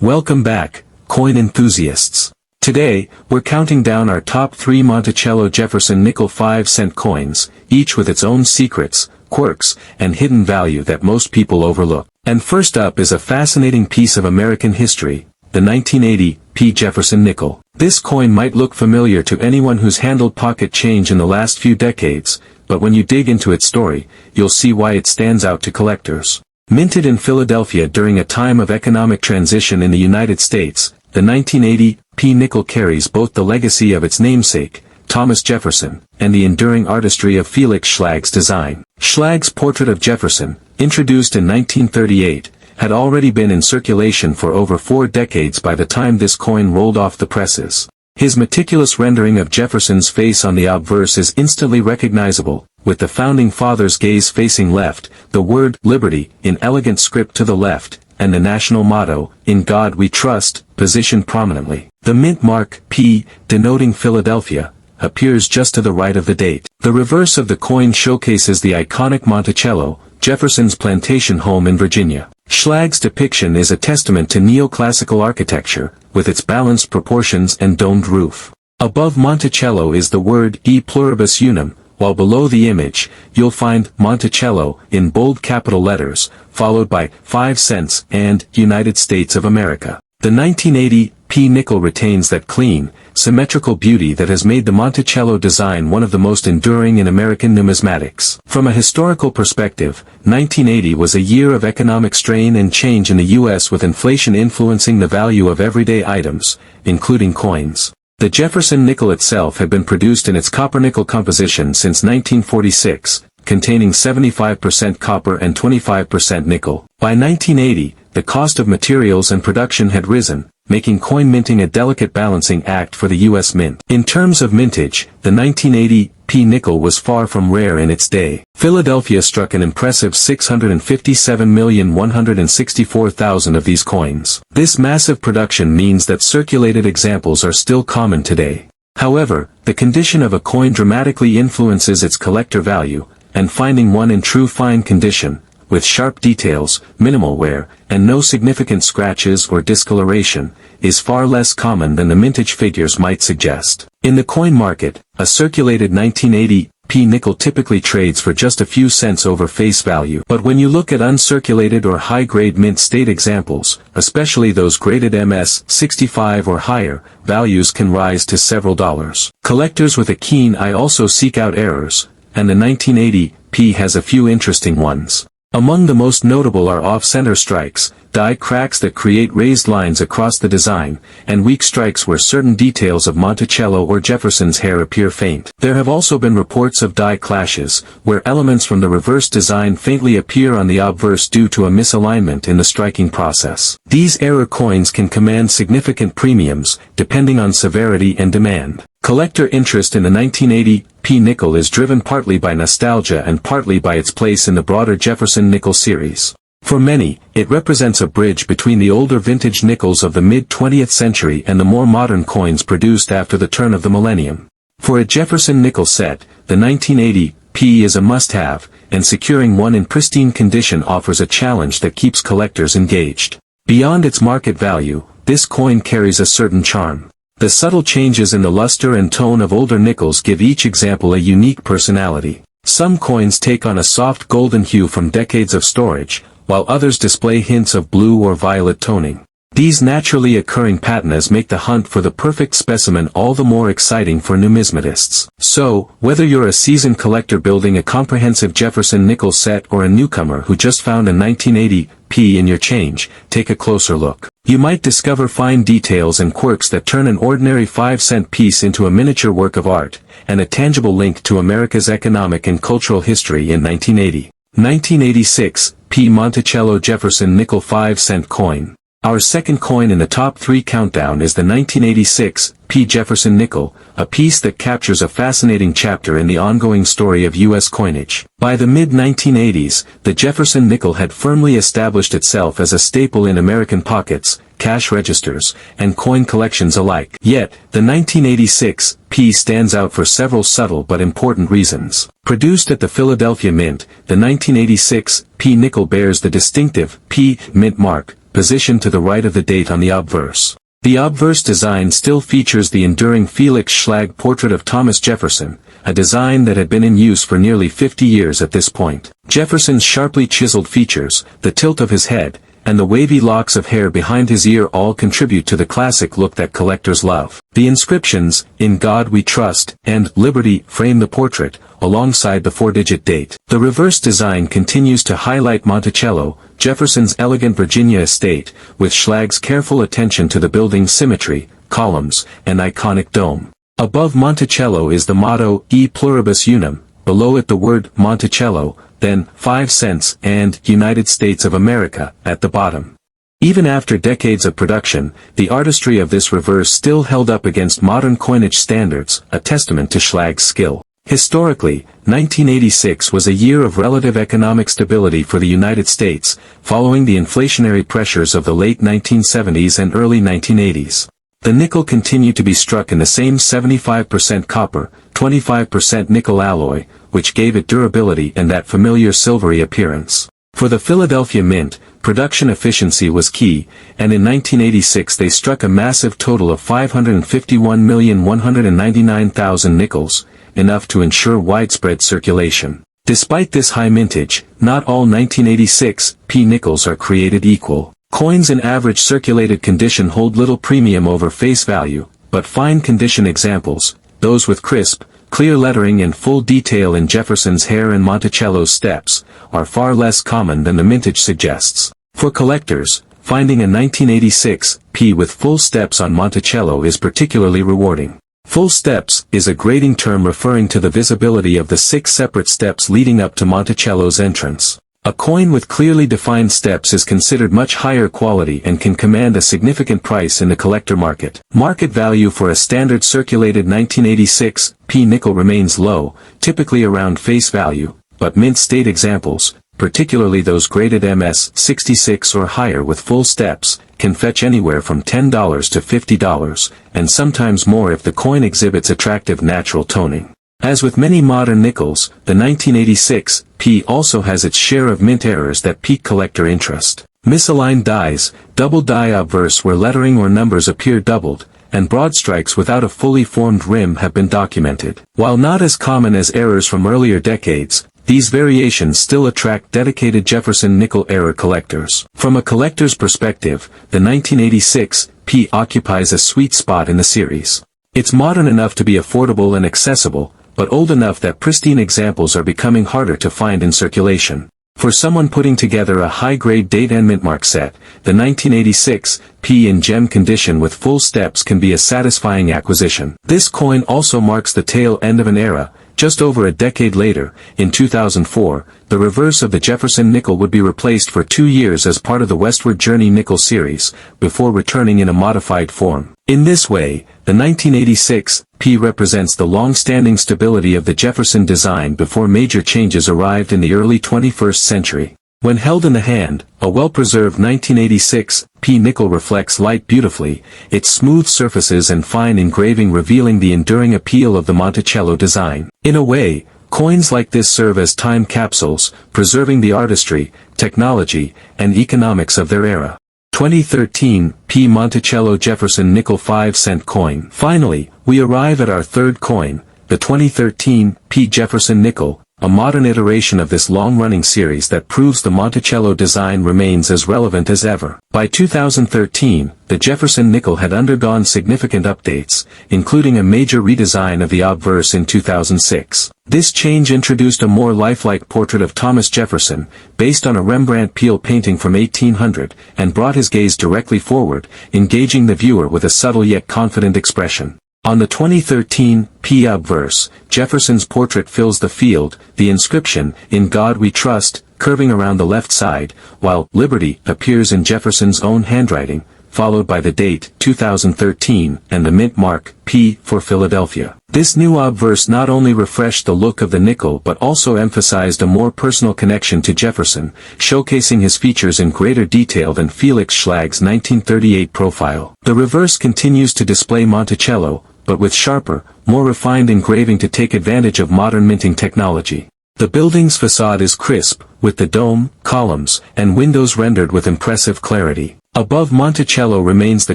Welcome back, coin enthusiasts. Today, we're counting down our top 3 Monticello Jefferson nickel 5-cent coins, each with its own secrets, quirks, and hidden value that most people overlook. And first up is a fascinating piece of American history, the 1980 P. Jefferson nickel. This coin might look familiar to anyone who's handled pocket change in the last few decades, but when you dig into its story, you'll see why it stands out to collectors. Minted in Philadelphia during a time of economic transition in the United States, the 1980 P. nickel carries both the legacy of its namesake, Thomas Jefferson, and the enduring artistry of Felix Schlage's design. Schlage's portrait of Jefferson, introduced in 1938, had already been in circulation for over 4 decades by the time this coin rolled off the presses. His meticulous rendering of Jefferson's face on the obverse is instantly recognizable, with the founding father's gaze facing left, the word liberty in elegant script to the left, and the national motto, "In God We Trust," positioned prominently. The mint mark, P, denoting Philadelphia, appears just to the right of the date. The reverse of the coin showcases the iconic Monticello, Jefferson's plantation home in Virginia. Schlage's depiction is a testament to neoclassical architecture, with its balanced proportions and domed roof. Above Monticello is the word E pluribus unum, while below the image, you'll find Monticello in bold capital letters, followed by 5 cents and United States of America. The 1980 P. nickel retains that clean, symmetrical beauty that has made the Monticello design one of the most enduring in American numismatics. From a historical perspective, 1980 was a year of economic strain and change in the U.S. with inflation influencing the value of everyday items, including coins. The Jefferson nickel itself had been produced in its copper-nickel composition since 1946, containing 75% copper and 25% nickel. By 1980, the cost of materials and production had risen, making coin minting a delicate balancing act for the U.S. Mint. In terms of mintage, the 1980 P. nickel was far from rare in its day. Philadelphia struck an impressive 657,164,000 of these coins. This massive production means that circulated examples are still common today. However, the condition of a coin dramatically influences its collector value, and finding one in true fine condition, with sharp details, minimal wear, and no significant scratches or discoloration, is far less common than the mintage figures might suggest. In the coin market, a circulated 1980 P. nickel typically trades for just a few cents over face value. But when you look at uncirculated or high-grade mint state examples, especially those graded MS 65 or higher, values can rise to several dollars. Collectors with a keen eye also seek out errors, and the 1980 P. has a few interesting ones. Among the most notable are off-center strikes, die cracks that create raised lines across the design, and weak strikes where certain details of Monticello or Jefferson's hair appear faint. There have also been reports of die clashes, where elements from the reverse design faintly appear on the obverse due to a misalignment in the striking process. These error coins can command significant premiums, depending on severity and demand. Collector interest in the 1980 P. nickel is driven partly by nostalgia and partly by its place in the broader Jefferson nickel series. For many, it represents a bridge between the older vintage nickels of the mid-20th century and the more modern coins produced after the turn of the millennium. For a Jefferson nickel set, the 1980 P. is a must-have, and securing one in pristine condition offers a challenge that keeps collectors engaged. Beyond its market value, this coin carries a certain charm. The subtle changes in the luster and tone of older nickels give each example a unique personality. Some coins take on a soft golden hue from decades of storage, while others display hints of blue or violet toning. These naturally occurring patinas make the hunt for the perfect specimen all the more exciting for numismatists. So, whether you're a seasoned collector building a comprehensive Jefferson nickel set or a newcomer who just found a 1980 P in your change, take a closer look. You might discover fine details and quirks that turn an ordinary 5-cent piece into a miniature work of art, and a tangible link to America's economic and cultural history in 1980. 1986, P. Monticello Jefferson nickel 5-cent coin. Our second coin in the top 3 countdown is the 1986 P. Jefferson nickel, a piece that captures a fascinating chapter in the ongoing story of U.S. coinage. By the mid-1980s, the Jefferson nickel had firmly established itself as a staple in American pockets, cash registers, and coin collections alike. Yet, the 1986 P stands out for several subtle but important reasons. Produced at the Philadelphia Mint, the 1986 P nickel bears the distinctive P mint mark, positioned to the right of the date on the obverse. The obverse design still features the enduring Felix Schlag portrait of Thomas Jefferson, a design that had been in use for nearly 50 years at this point. Jefferson's sharply chiseled features, the tilt of his head, and the wavy locks of hair behind his ear all contribute to the classic look that collectors love. The inscriptions, "In God We Trust," and "Liberty," frame the portrait, alongside the 4-digit date. The reverse design continues to highlight Monticello, Jefferson's elegant Virginia estate, with Schlag's careful attention to the building's symmetry, columns, and iconic dome. Above Monticello is the motto, E Pluribus Unum, below it the word Monticello, then 5 cents, and United States of America, at the bottom. Even after decades of production, the artistry of this reverse still held up against modern coinage standards, a testament to Schlag's skill. Historically, 1986 was a year of relative economic stability for the United States, following the inflationary pressures of the late 1970s and early 1980s. The nickel continued to be struck in the same 75% copper, 25% nickel alloy, which gave it durability and that familiar silvery appearance. For the Philadelphia Mint, production efficiency was key, and in 1986 they struck a massive total of 551,199,000 nickels, enough to ensure widespread circulation. Despite this high mintage, not all 1986 P nickels are created equal. Coins in average circulated condition hold little premium over face value, but fine condition examples, those with crisp, clear lettering and full detail in Jefferson's hair and Monticello's steps, are far less common than the mintage suggests. For collectors, finding a 1986 P with full steps on Monticello is particularly rewarding. Full steps is a grading term referring to the visibility of the 6 separate steps leading up to Monticello's entrance. A coin with clearly defined steps is considered much higher quality and can command a significant price in the collector market. Market value for a standard circulated 1986 P nickel remains low, typically around face value, but mint state examples, particularly those graded MS 66 or higher with full steps, can fetch anywhere from $10 to $50, and sometimes more if the coin exhibits attractive natural toning. As with many modern nickels, the 1986 P also has its share of mint errors that pique collector interest. Misaligned dies, double die obverse where lettering or numbers appear doubled, and broad strikes without a fully formed rim have been documented. While not as common as errors from earlier decades, these variations still attract dedicated Jefferson nickel error collectors. From a collector's perspective, the 1986 P occupies a sweet spot in the series. It's modern enough to be affordable and accessible, but old enough that pristine examples are becoming harder to find in circulation. For someone putting together a high-grade date and mintmark set, the 1986 P in gem condition with full steps can be a satisfying acquisition. This coin also marks the tail end of an era. Just over a decade later, in 2004, the reverse of the Jefferson nickel would be replaced for 2 years as part of the Westward Journey nickel series, before returning in a modified form. In this way, the 1986 P represents the long-standing stability of the Jefferson design before major changes arrived in the early 21st century. When held in the hand, a well-preserved 1986 P nickel reflects light beautifully, its smooth surfaces and fine engraving revealing the enduring appeal of the Monticello design. In a way, coins like this serve as time capsules, preserving the artistry, technology, and economics of their era. 2013 P Monticello Jefferson Nickel 5-cent coin. Finally, we arrive at our third coin, the 2013 P Jefferson Nickel, a modern iteration of this long-running series that proves the Monticello design remains as relevant as ever. By 2013, the Jefferson nickel had undergone significant updates, including a major redesign of the obverse in 2006. This change introduced a more lifelike portrait of Thomas Jefferson, based on a Rembrandt Peale painting from 1800, and brought his gaze directly forward, engaging the viewer with a subtle yet confident expression. On the 2013 P obverse, Jefferson's portrait fills the field, the inscription, "In God We Trust," curving around the left side, while "Liberty" appears in Jefferson's own handwriting, followed by the date, 2013, and the mint mark, P, for Philadelphia. This new obverse not only refreshed the look of the nickel but also emphasized a more personal connection to Jefferson, showcasing his features in greater detail than Felix Schlag's 1938 profile. The reverse continues to display Monticello, but with sharper, more refined engraving to take advantage of modern minting technology. The building's facade is crisp, with the dome, columns, and windows rendered with impressive clarity. Above Monticello remains the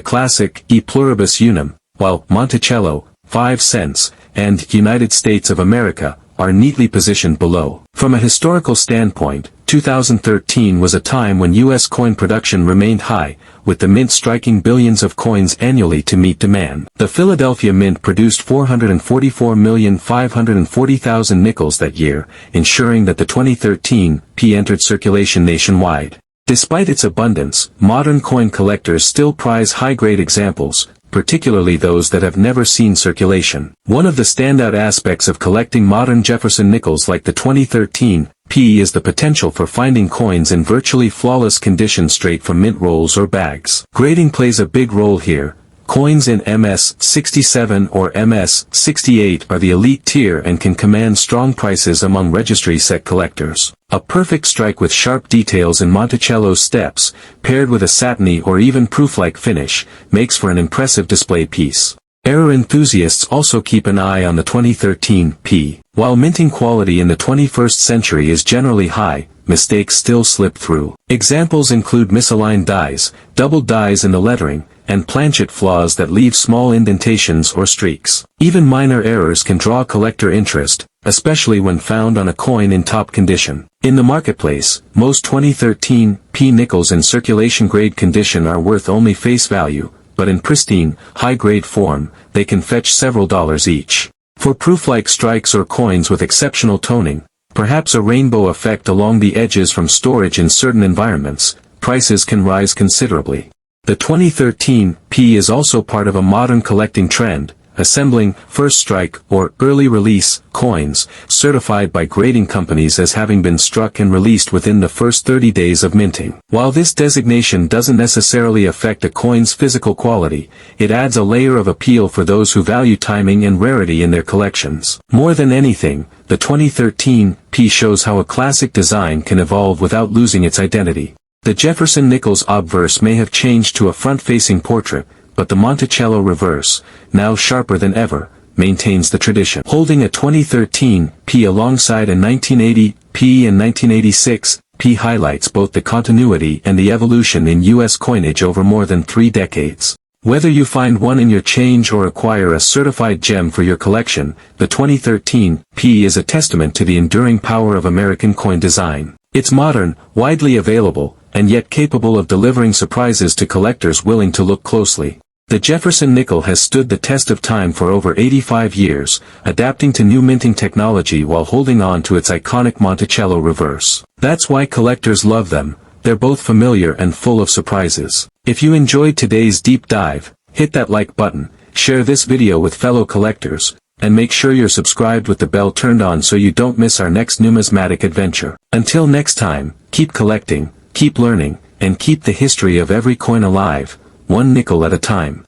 classic E pluribus unum, while Monticello, 5 cents, and United States of America are neatly positioned below. From a historical standpoint, 2013 was a time when U.S. coin production remained high, with the mint striking billions of coins annually to meet demand. The Philadelphia Mint produced 444,540,000 nickels that year, ensuring that the 2013 P entered circulation nationwide. Despite its abundance, modern coin collectors still prize high-grade examples, particularly those that have never seen circulation. One of the standout aspects of collecting modern Jefferson Nickels like the 2013 P is the potential for finding coins in virtually flawless condition straight from mint rolls or bags. Grading plays a big role here. Coins in MS-67 or MS-68 are the elite tier and can command strong prices among registry set collectors. A perfect strike with sharp details in Monticello's steps, paired with a satiny or even proof-like finish, makes for an impressive display piece. Error enthusiasts also keep an eye on the 2013 P. While minting quality in the 21st century is generally high, mistakes still slip through. Examples include misaligned dies, doubled dies in the lettering, and planchet flaws that leave small indentations or streaks. Even minor errors can draw collector interest, especially when found on a coin in top condition. In the marketplace, most 2013 P nickels in circulation grade condition are worth only face value, but in pristine, high-grade form, they can fetch several dollars each. For proof-like strikes or coins with exceptional toning, perhaps a rainbow effect along the edges from storage in certain environments, prices can rise considerably. The 2013 P is also part of a modern collecting trend, assembling first strike or early release coins, certified by grading companies as having been struck and released within the first 30 days of minting. While this designation doesn't necessarily affect a coin's physical quality, it adds a layer of appeal for those who value timing and rarity in their collections. More than anything, the 2013 P shows how a classic design can evolve without losing its identity. The Jefferson Nickels obverse may have changed to a front-facing portrait, but the Monticello reverse, now sharper than ever, maintains the tradition. Holding a 2013 P alongside a 1980 P and 1986 P highlights both the continuity and the evolution in U.S. coinage over more than 3 decades. Whether you find one in your change or acquire a certified gem for your collection, the 2013 P is a testament to the enduring power of American coin design. It's modern, widely available, and yet capable of delivering surprises to collectors willing to look closely. The Jefferson Nickel has stood the test of time for over 85 years, adapting to new minting technology while holding on to its iconic Monticello reverse. That's why collectors love them. They're both familiar and full of surprises. If you enjoyed today's deep dive, hit that like button, share this video with fellow collectors, and make sure you're subscribed with the bell turned on so you don't miss our next numismatic adventure. Until next time, keep collecting, keep learning, and keep the history of every coin alive, one nickel at a time.